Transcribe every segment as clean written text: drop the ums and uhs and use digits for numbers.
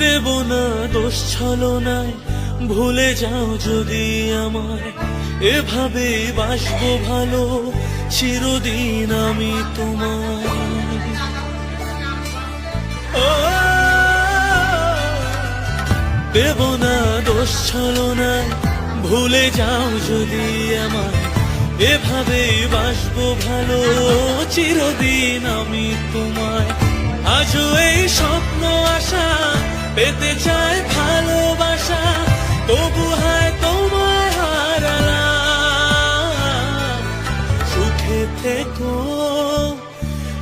দেব না দোষ ছলনায়, ভুলে যাও যদি আমায়, এভাবে বাসবো ভালো চিরদিন আমি তোমায়। দেব না দোষ ছলনায়, ভুলে যাও যদি আমায়, এভাবে বাসবো ভালো চিরদিন আমি তোমায়। আজও এই স্বপ্ন আশা পেতে চায় ভালোবাসা, তবু হয় তোমায় হারালাম। সুখে থেকো,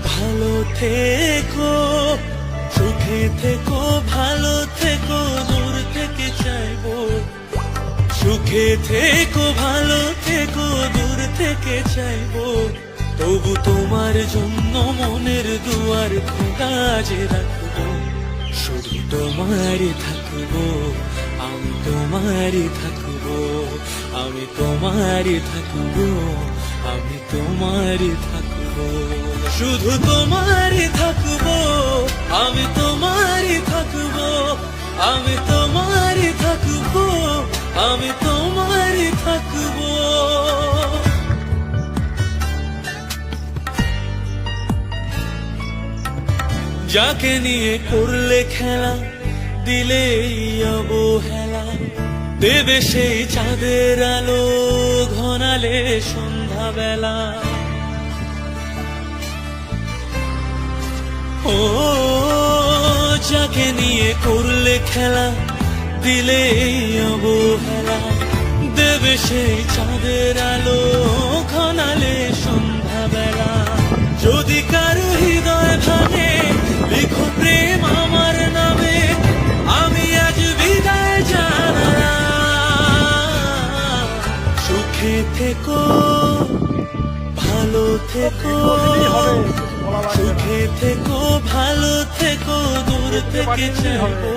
ভালো থেকো, সুখে থেকো, ভালো থেকো, দূর থেকে চাইবো। সুখে থেকো, ভালো থেকো, দূর থেকে চাইবো, তবু তোমার জন্য মনের দুয়ার খোলা যে রাখবো। শুধু তোমারই থাকবো, আমি তোমারই থাকবো, আমি তোমারই থাকবো, আমি তোমারই থাকবো। শুধু তোমারই থাকবো, আমি তোমারই থাকবো, আমি তোমারই থাকবো, আমি তোমারই থাকবো। যাকে নিয়ে করলে খেলা, দিলে অবহেলা, দেবে সেই চাঁদের আলো ঘনালে সন্ধ্যাবেলা। ও যাকে নিয়ে করলে খেলা, দিলে অবহেলা, দেবে সেই চাঁদের আলো ঘনালে সন্ধ্যাবেলা। যদি কারো হৃদয় ভাঙে, লিখো প্রেম আমার নামে, আমি আজ বিদায় জানালাম। সুখে থেকো, ভালো থেকো, সুখে থেকো, ভালো থেকো, দূর থেকে চাইবো।